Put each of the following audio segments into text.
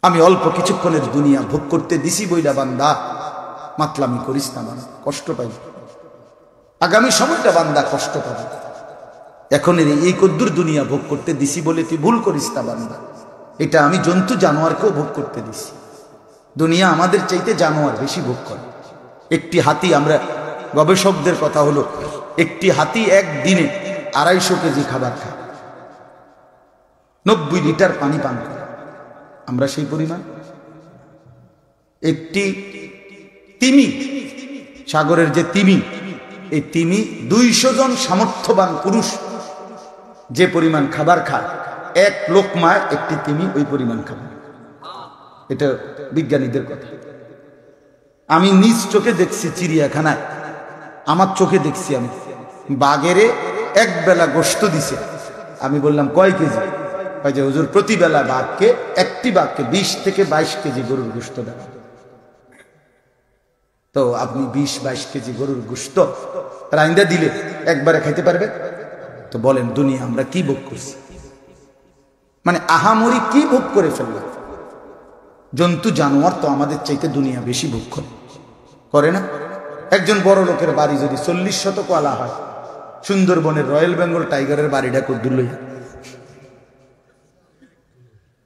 আমি অল্প কিছুক্ষণের দুনিয়া ভোগ করতে দিছি বইলা বান্দা মাতলামি করিস না, বান্দা কষ্ট পাই, আগামী সময়টা বান্দা কষ্ট পাবে। এখন এই কদ্দুর দুনিয়া ভোগ করতে দিছি বলে তুই ভুল করিস না বান্দা, এটা আমি জন্তু জানোয়ারকেও ভোগ করতে দিছি। দুনিয়া আমাদের চাইতে জানোয়ার বেশি ভোগ করে। একটি হাতি, আমরা গবেষকদের কথা হলো একটি হাতি একদিনে 250 কেজি খাবার খায়, 90 লিটার পানি পান করে। আমরা সেই পরিমাণ। একটি তিমি, সাগরের যে তিমি, এই তিমি 200 জন সামর্থ্যবান পুরুষ যে পরিমাণ খাবার খায়, এক লোকমায় একটি তিমি ওই পরিমাণ খাবার। এটা বিজ্ঞানীদের কথা। আমি নিজ চোখে দেখছি চিড়িয়াখানায়, আমার চোখে দেখছি, আমি বাঘেরে এক বেলা গোশত দিছে। আমি বললাম কয় কেজি? যে হুজুর প্রতি বেলা বাঘকে, একটি বাঘকে 20 থেকে 22 কেজি গরুর গোশত দেওয়া। তো আপনি 20-22 কেজি গরুর গোশত রাইন্দা দিলে একবারে খাইতে পারবে? তো বলেন দুনিয়া আমরা কি ভোগ করছি? মানে আহামরি কি ভোগ করে ফেললাম? জন্তু জানোয়ার তো আমাদের চাইতে দুনিয়া বেশি ভোগ করে না? একজন বড় লোকের বাড়ি যদি 40 শতক আলা হয়, সুন্দরবনের রয়্যাল বেঙ্গল টাইগারের বাড়িটা কদ্দুর লইয়া,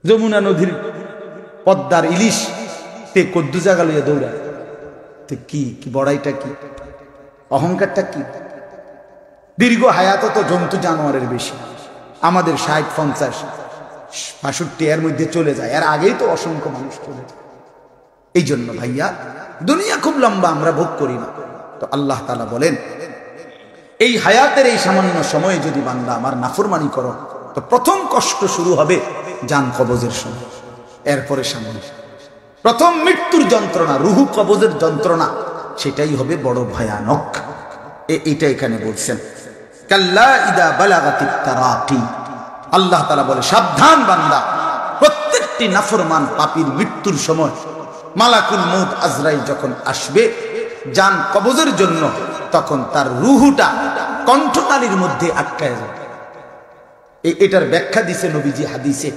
যমুনা নদীর পদ্মার ইলিশ তে কদ্দু জায়গা লইয়া দৌড়ায়, তো কি কি বড়াইটা কি, অহংকারটা কি? দীর্ঘ হায়াত তো জন্তু জানোয়ারের বেশি। আমাদের 60-50-65 এর মধ্যে চলে যায়, এর আগেই তো অসংখ্য মানুষ চলে যায়। এই জন্য ভাইয়া দুনিয়া খুব লম্বা, আমরা ভোগ করি না। তো আল্লাহ তাআলা বলেন এই হায়াতের এই সামান্য সময়ে যদি বান্দা আমার নাফরমানি করো, তো প্রথম কষ্ট শুরু হবে জান কবজের সময়, এরপরে সামনে প্রথম মৃত্যুর যন্ত্রণা, রুহু কবজের যন্ত্রণা, সেটাই হবে বড় ভয়ানক। এটা এখানে বলছেন কাল্লা ইদা বালাগাতিত তারাকি। আল্লাহ তাআলা বলে সাবধান বান্দা, প্রত্যেকটি নাফরমান পাপীর মৃত্যুর সময় মালাকুল মউত আজরাইল যখন আসবে জান কবজের জন্য, তখন তার রুহুটা কণ্ঠনালীর মধ্যে আটকায় যাবে। এটার ব্যাখ্যা দিছে নবীজি হাদিসে।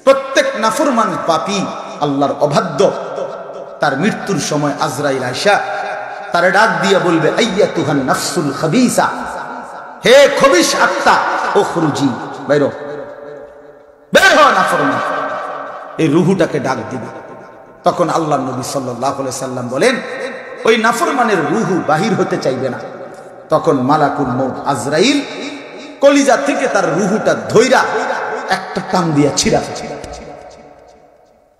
প্রত্যেক নাফরমান পাপী আল্লাহর অবাধ্য, তার মৃত্যুর সময় আজরাইল আয়েশা তারে ডাক দিয়ে বলবে আইয়াতুহান নাফসুল খাবিসা, হে খবিশ আত্মা, উখরুজি, বের হও, বের হও নাফরমান। এই রুহুটাকে ডাক দিবে। তখন আল্লাহর নবী সাল্লাল্লাহু আলাইহি সাল্লাম বলেন ওই নাফরমানের রুহু বাহির হতে চাইবে না। তখন মালাকুল মউত আজরাইল কলিজা থেকে তার রুহুটা ধইরা একটা টান দিয়া ছিঁড়া ফেলে,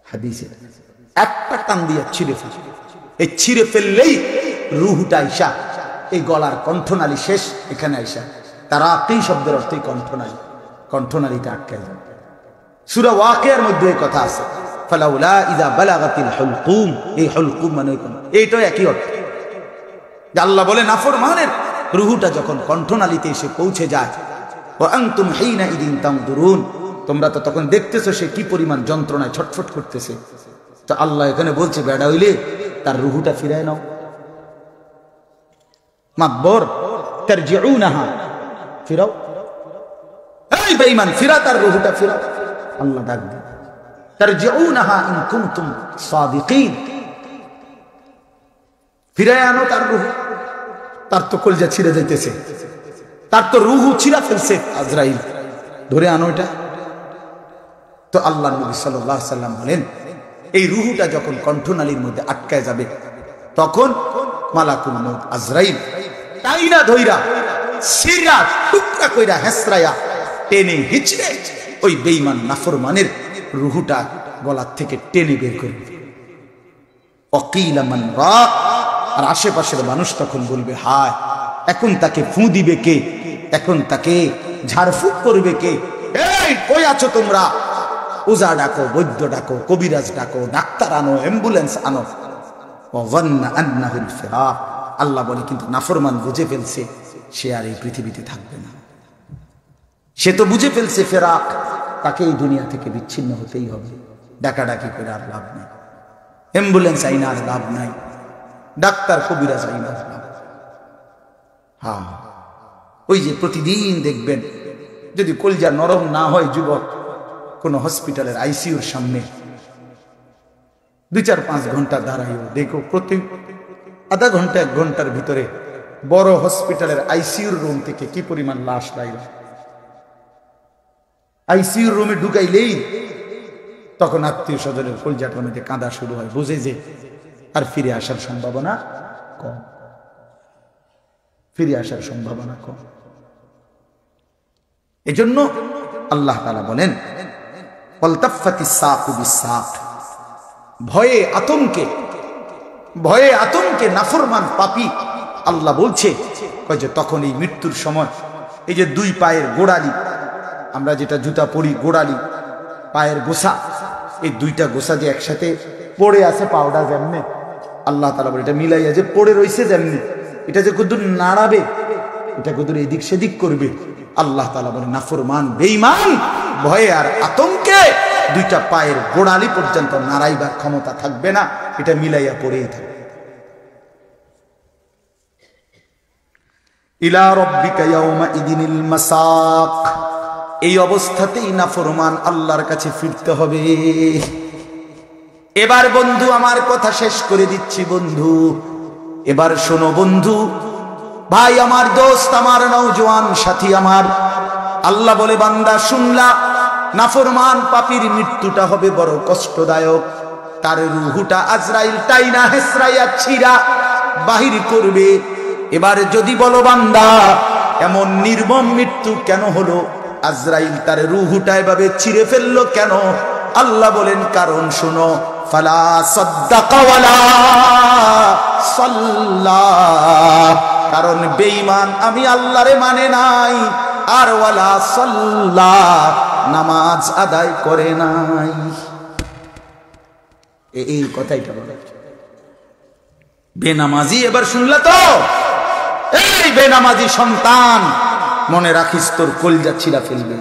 হাদিসে একটা টান দিয়া ছিঁড়ে ফেলে। এই ছিঁড়ে ফেললেই রুহুটা আইসা এই গলার কণ্ঠনালী শেষ, এখানে আইসা তারাকি শব্দের অর্থই কণ্ঠনালী, কণ্ঠনালীটা আটকায় যায়। সূরা ওয়াকিয়ার মধ্যে এই কথা আছে, ফালাউলা ইযা বালাগাতিল হুলকুম। এই হুলকুম মানে এইটাও একই অর্থ। আল্লাহ বলে নাফরমানের রুহুটা যখন কণ্ঠনালীতে এসে পৌঁছে যায়, ওয়া আনতুম হিনা ইদিন তানদুরুন, তোমরা তো তখন দেখতেছো সে কি পরিমাণ যন্ত্রণায় ছটফট করতেছে। তো আল্লাহ এখানে বলছে বেড়া হইলে তার রুহুটা ফিরায় নাও। মাব্বর তারজিউনাহা, ফিরাও, এই বেঈমান ফিরা তার রুহুটা ফিরাও। আল্লাহ ডাক দেন তারজিউনাহা ইন কুনতুম সাদিকিন, ফিরায় আনো তার রুহু। তার তো কলজা ছিঁড়ে যাইতেছে, তার তো রুহু ছিঁড়া ফেলছে আজরাইল, ধরে আনো এটা। তো আল্লাহ নবী সাল্লাল্লাহু আলাইহি সাল্লাম বলেন এই রুহুটা যখন কণ্ঠনালীর মধ্যে আটকায় যাবে, তখন মালাকুল মউত আজরাইল টাইনা ধইরা সিরা টুকরা কইরা হেসরায়া টেনে হিচড়ে ওই বেঈমান নাফরমানের রুহুটা গলার থেকে টেনে বের করবে। অকিলা মান রাক, আর আশেপাশের মানুষ তখন বলবে হায়, এখন তাকে ফু দিবে কে, এখন তাকে ঝাড়ফুঁক করবে কে? এই কই আছো তোমরা? ওজা ডাকো, বৈদ্য ডাকো, কবিরাজ ডাকো, ডাক্তার আনো, অ্যাম্বুলেন্স আনো। ওয়াযান্না আন্নাহুল ফিরাক। আল্লাহ বলে কিন্তু নাফরমান বুঝে ফেলছে সে আর এই পৃথিবীতে থাকবে না। সে তো বুঝে ফেলছে ফেরাক, তাকে এই দুনিয়া থেকে বিচ্ছিন্ন হতেই হবে। ডাকাডাকি করে আর লাভ নাই, অ্যাম্বুলেন্স আইনা আর লাভ নাই, ডাক্তার কবিরাজ আইনা আর লাভ। হ্যাঁ, ওই যে প্রতিদিন দেখবেন যদি কলজা নরম না হয় যুবক, কোন হসপিটালের আইসিইউর সামনে 2-4-5 ঘন্টা দাঁড়াইও দেখো প্রতি আধা ঘন্টা 1 ঘন্টার ভিতরে বড় হসপিটালের আইসিইউর রুম থেকে কি পরিমাণ লাশ বাইরে। আইসিইউর রুমে ঢুকাইলেই তখন আত্মীয় স্বজনের কলজাটার মধ্যে কাঁদা শুরু হয়, বুঝে যে আর ফিরে আসার সম্ভাবনা কম, ফিরে আসার সম্ভাবনা কম। এজন্য আল্লাহ তাআলা বলেন ওয়ালতাফাতিস সাকু বিসাক, ভয়ে আতঙ্কে নাফরমান পাপী আল্লাহ বলছে যে তখন এই মৃত্যুর সময় এই যে 2 পায়ের গোড়ালি, আমরা যেটা জুতা পরি গোড়ালি পায়ের গোসা, এই 2টা গোসা যে একসাথে পড়ে আছে পাউডার যেমনি, আল্লাহ তাআলা বলে এটা মিলাইয়া যে পড়ে রইছে যেমনি, এটা যে কতদূর নাড়াবে, এটা কতদূর এদিক সেদিক করবে, আল্লাহ তাআলা বলে নাফরমান বেঈমান ভয়ে আর আতঙ্কে 2টা পায়ের গোড়ালি পর্যন্ত নাড়াইবার ক্ষমতা থাকবে না, এটা মিলাইয়া পড়েই থাকবে। ইলা রাব্বিকা ইয়াওমা ইদিনিল মাসাক, এই অবস্থাতেই নাফরমান আল্লাহর কাছে ফিরতে হবে। এবার বন্ধু আমার কথা শেষ করে দিচ্ছি বন্ধু, এবার শোনো বন্ধু, ভাই আমার, দোস্ত আমার, নওজোয়ান সাথী আমার, আল্লাহ বলে বান্দা শুনলা, নাফরমান পাপীর মৃত্যুটা হবে বড় কষ্টদায়ক, তার রূহটা আজরাইল টাইনা হেসরাইয়া ছিঁড়া বাহির করবে। এবার যদি বলো বান্দা এমন নির্মম মৃত্যু কেন হলো, আজরাইল তার রূহটা এভাবে ছিঁড়ে ফেললো কেন, আল্লাহ বলেন কারণ শোনো, ফালা সাদ্দাকা ওয়ালা সাল্লা, কারণ বেঈমান আমি আল্লাহরে মানে নাই, আর ওয়ালা সাল্লা নামাজ আদায় করে নাই। এই কথাইটা বলে বেনামাজি। এবার শুনলা তো, এই বেনামাজি সন্তান মনে রাখিস তোর কলজা ছিঁড়া ফেলবে,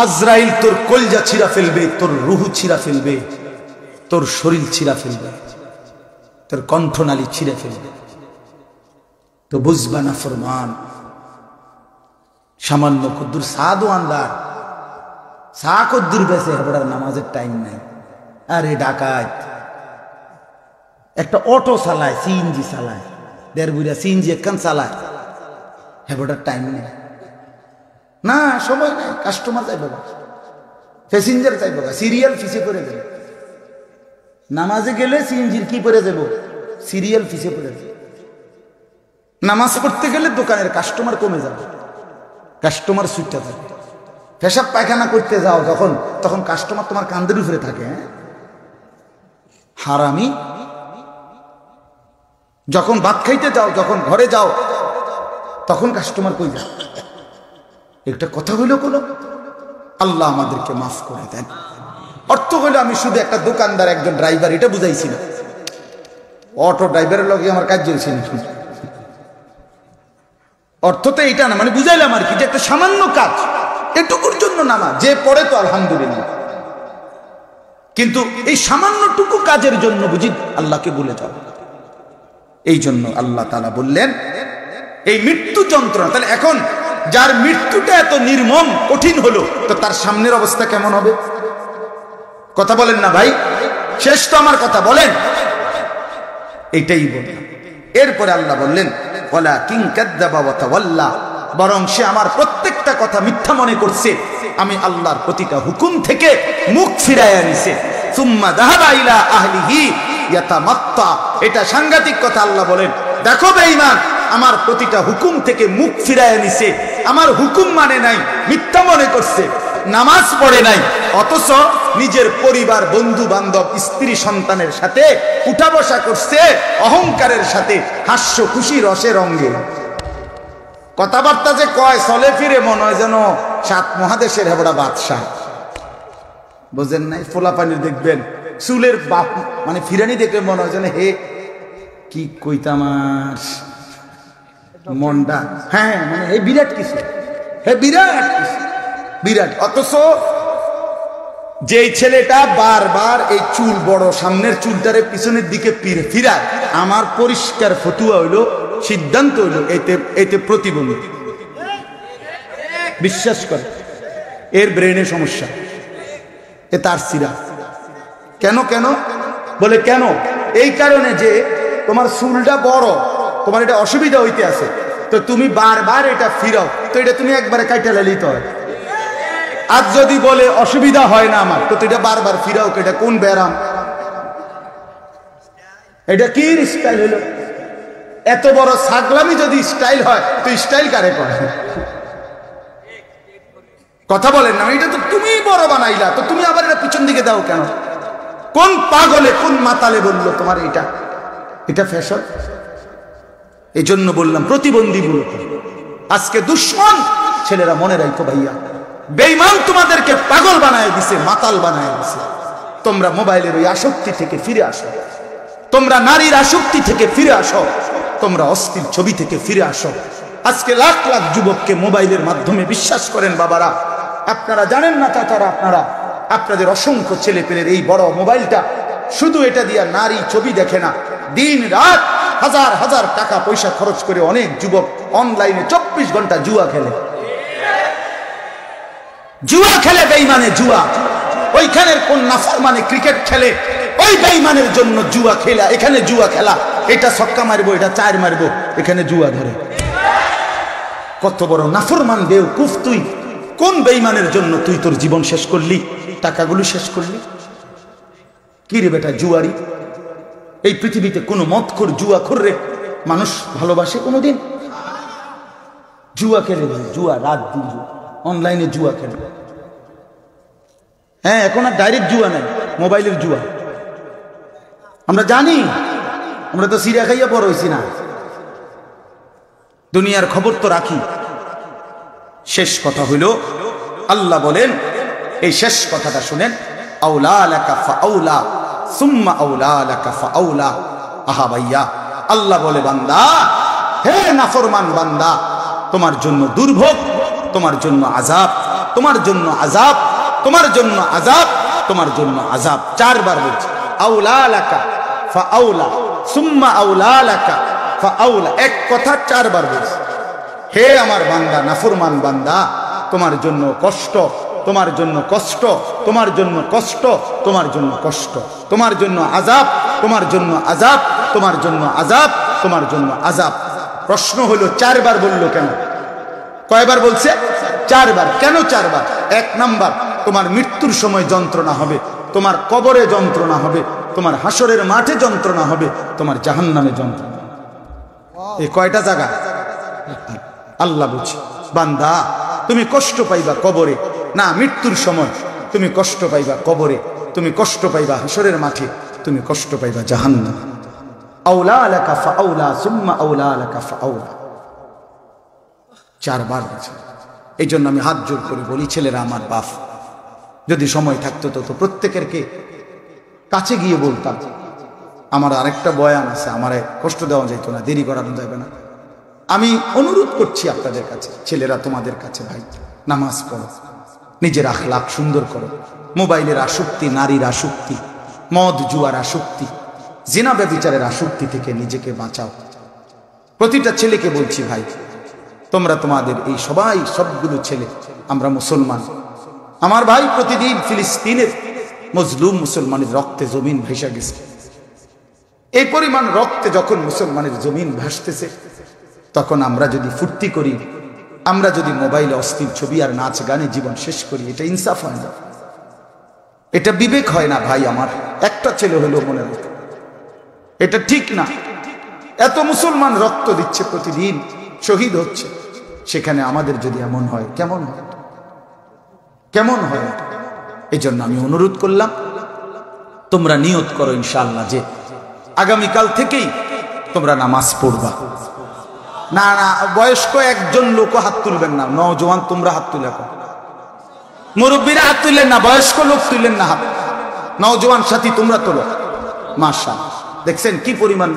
আজরাইল তোর কলজা ছিঁড়া ফেলবে, তোর রূহ ছিঁড়া ফেলবে, তোর শরীর ছিঁড়া ফেলবে, তোর কণ্ঠনালী ছিঁড়ে ফেলবে। তো বুঝবা না ফরমান সামান্য কদ্দুর সাদু আন্দার সা কদ্দুর বেঁচে হেবড়ার নামাজের টাইম নাই। আরে ডাকাত একটা অটো চালায়, সিএনজি চালায়, 1.5 বুড়া সিএনজি একখান চালায়, হেবড়ার টাইম নেই না, সময় নাই, কাস্টমার চাইবে, প্যাসেঞ্জার চাইবে, সিরিয়াল ফিসে করে দেবে। নামাজে গেলে সিএনজির কি করে দেব, সিরিয়াল ফিসে করে দেবে। নামাজ পড়তে গেলে দোকানের কাস্টমার কমে যাবে, কাস্টমার সুইটটা থাকবে। পেশাব পায়খানা করতে যাও যখন, তখন কাস্টমার তোমার কান্দের উপরে থাকে। হারামি যখন ভাত খাইতে যাও, যখন ঘরে যাও, তখন কাস্টমার কই যায়। একটা কথা হইল কোনো, আল্লাহ আমাদেরকে মাফ করে দেন। অর্থ হইল আমি শুধু একটা দোকানদার, একজন ড্রাইভার, এটা বুঝাইছি না। অটো ড্রাইভারের লগে আমার কাজ চলছে না, অর্থ তো এইটা না, মানে বুঝাইলাম আর কি, যে একটা সামান্য কাজ, এটুকুর জন্য নামা যে পড়ে তো আলহামদুলিল্লাহ, কিন্তু এই সামান্যটুকু কাজের জন্য বুঝি আল্লাহকে ভুলে যাও। এই জন্য আল্লাহ তাআলা বললেন এই মৃত্যু যন্ত্রণা, তাহলে এখন যার মৃত্যুটা এত নির্মম কঠিন হলো, তো তার সামনের অবস্থা কেমন হবে? কথা বলেন না ভাই, শেষ তো আমার কথা বলেন, এইটাই বললাম। এরপরে আল্লাহ বললেন ওয়ালাকিন কাযযাবা ওয়া তাওয়াল্লা, বরং সে আমার প্রত্যেকটা কথা মিথ্যা মনে করছে, আমি আল্লাহর প্রতিটা হুকুম থেকে মুখ ফিরাইয়া নিছে। সুম্মা যাহাবা ইলা আহলিহি ইয়াতামাত্তা, এটা সাংঘাতিক কথা। আল্লাহ বলেন দেখো বেঈমান আমার প্রতিটা হুকুম থেকে মুখ ফিরাইয়া নিছে, আমার হুকুম মানে নাই, মিথ্যা মনে করছে, নামাজ পড়ে নাই, অথচ নিজের পরিবার, বন্ধু বান্ধব, স্ত্রী সন্তানের সাথে উঠা বসা করছে অহংকারের সাথে, হাস্য খুশি রসে রঙ্গে, কথাবার্তা যে কয় চলে ফিরে মনে হয় যেন 7 মহাদেশের হেবড়া বাদশাহ। বোঝেন নাই? ফোলা পানির দেখবেন চুলের বাপ, মানে ফিরানি দেখলে মনে হয় যেন হে কি কইতামাস মন্ডা, হ্যাঁ মানে হে বিরাট কিছু, হে বিরাট কিছু, বিরাট। অথচ যেই ছেলেটা বারবার এই চুল বড়, সামনের চুলটারে পিছনের দিকে ফিরায়, আমার পরিষ্কার ফতুয়া হইল, সিদ্ধান্ত হইল এতে প্রতিবন্ধী। বিশ্বাস করে এর ব্রেনে সমস্যা, এ তার সিরা, কেন কেন বলে কেন? এই কারণে যে তোমার চুলটা বড়, তোমার এটা অসুবিধা হইতে আছে, তো তুমি বারবার এটা ফিরাও, তো এটা তুমি একবারে কাইটা লাইতে হয়। আর যদি বলে অসুবিধা হয় না আমার, তো এটা বারবার ফিরাও, এটা কোন ব্যারাম? এটা কি স্টাইল হলো? এত বড় ছাগলামি যদি স্টাইল হয়, তো স্টাইল কারে করে? কথা বলেন না? এটা তো তুমি বড় বানাইলা, তো তুমি আবার এটা পিছন দিকে দাও কেন? কোন পাগলে, কোন মাতালে বললো তোমার এটা ফ্যাশন? এই জন্য বললাম প্রতিবন্ধীগুলো আজকে দুশ্মন ছেলেরা, মনে রাখো ভাইয়া, বেঈমান তোমাদেরকে পাগল বানায় দিছে, মাতাল বানায় দিছে। তোমরা মোবাইলের ওই আসক্তি থেকে ফিরে আসো, তোমরা নারীর আসক্তি থেকে ফিরে আসো, তোমরা অস্থির ছবি থেকে ফিরে আসো। আজকে লাখ লাখ যুবককে মোবাইলের মাধ্যমে বিশ্বাস করেন বাবারা, আপনারা জানেন না চাচারা, আপনাদের অসংখ্য ছেলে পেলের এই বড় মোবাইলটা, শুধু এটা দিয়া নারী ছবি দেখে না, দিন রাত হাজার হাজার টাকা পয়সা খরচ করে অনেক যুবক অনলাইনে 24 ঘন্টা জুয়া খেলে। জুয়া খেলে বেঈমানে জুয়া, ওইখানের কোন নাফরমানে ক্রিকেট খেলে, ওই বেঈমানের জন্য জুয়া খেলা। এখানে জুয়া খেলা, এটা ছক্কা মারবো, এটা 4 মারবো, এখানে জুয়া ধরে। কত বড় নাফরমান বেওকুফ তুই! কোন বেঈমানের জন্য তুই তোর জীবন শেষ করলি, টাকাগুলো শেষ করলি? কি রে বেটা জুয়ারি! এই পৃথিবীতে কোনো মদখোর জুয়াখোর রে মানুষ ভালোবাসে কোনোদিন? জুয়া খেলে, জুয়া রাত দিন জুয়া, অনলাইনে জুয়া খেলে। হ্যাঁ, এখন আর ডাইরেক্ট জুয়া নাই, মোবাইলের জুয়া। আমরা জানি, আমরা তো সিরিয়া খাইয়া বড় হইছি না, দুনিয়ার খবর তো রাখি। শেষ কথা হইল, আল্লাহ বলেন, এই শেষ কথাটা শুনেন, আউলা লাকা ফাআউলা সুম্মা আউলা লাকা ফাআউলা। আহা ভাইয়া, আল্লাহ বলে, বান্দা, হে নাফরমান বান্দা, তোমার জন্য দুর্ভোগ, তোমার জন্য আযাব, তোমার জন্য আযাব, তোমার জন্য আযাব, তোমার জন্য আযাব। 4 বার বলছে, আউলা লাকা ফাআউলা সুম্মা আউলা লাকা ফাআউলা। এক কথা 4 বার বলছে, হে আমার বান্দা, নাফরমান বান্দা, তোমার জন্য কষ্ট, তোমার জন্য কষ্ট, তোমার জন্য কষ্ট, তোমার জন্য কষ্ট, তোমার জন্য আযাব, তোমার জন্য আযাব, তোমার জন্য আযাব, তোমার জন্য আযাব। প্রশ্ন হলো 4 বার বললো কেন? কয়বার বলছে? 4 বার। কেন 4 বার? 1 নাম্বার, তোমার মৃত্যুর সময় যন্ত্রণা হবে, তোমার কবরে যন্ত্রণা হবে, তোমার হাসরের মাঠে যন্ত্রণা হবে, তোমার জাহান্নামে যন্ত্রণা। এই কয়টা জায়গা? আল্লাহ বলছে, বান্দা, তুমি কষ্ট পাইবা কবরে না, মৃত্যুর সময় তুমি কষ্ট পাইবা কবরে, তুমি কষ্ট পাইবা হাসরের মাঠে, তুমি কষ্ট পাইবা জাহান্নামে। আউলা লাকা ফাআউলা সুম্মা আউলা লাকা ফাআউলা। 4 বার বলছে। এই জন্য আমি হাত জোর করে বলি, ছেলেরা আমার বাপ, যদি সময় থাকতো তো প্রত্যেকের কাছে গিয়ে বলতাম, আমার আরেকটা বয়ান আছে, আমার কষ্ট দেওয়া যেত না, দেরি করানো যাবে না। আমি অনুরোধ করছি আপনাদের কাছে, ছেলেরা তোমাদের কাছে, ভাই, নামাজ পড়ো, নিজের আখলাক সুন্দর করো। মোবাইলের আসক্তি, নারীর আসক্তি, মদ জুয়ার আসক্তি, জিনা ব্যভিচারের আসক্তি থেকে নিজেকে বাঁচাও। প্রতিটা ছেলেকে বলছি, ভাই, তোমরা তোমাদের এই সবগুলো ছেলে, আমরা মুসলমান, আমার ভাই, প্রতিদিন ফিলিস্তিনের মজলুম মুসলমানের রক্তে জমিন ভেসে গেছে। এই পরিমাণ রক্তে যখন মুসলমানের জমিন ভাসতেছে, তখন আমরা যদি ফুর্তি করি, আমরা যদি মোবাইলে অস্থির ছবি আর নাচ গানে জীবন শেষ করি, এটা ইনসাফ হয় না, এটা বিবেক হয় না ভাই আমার। একটা ছেলে হলো মনে রাখো, এটা ঠিক না। এত মুসলমান রক্ত দিচ্ছে, প্রতিদিন শহীদ হচ্ছে, সেখানে আমাদের যদি এমন হয়, কেমন হয়? কেমন হয়? এই জন্য আমি অনুরোধ করলাম, তোমরা নিয়ত করো ইনশাআল্লাহ যে আগামীকাল থেকেই তোমরা নামাজ পড়বা। না না, বয়স্ক একজন লোক হাত তুলবেন না, নওজোয়ান তোমরা হাত তুলে, মুরব্বীরা হাত তুললেন না, বয়স্ক লোক তুললেন না হাত, নওজোয়ান সাথী তোমরা তোলো। মাশাআল্লাহ, দেখছেন কি পরিমাণ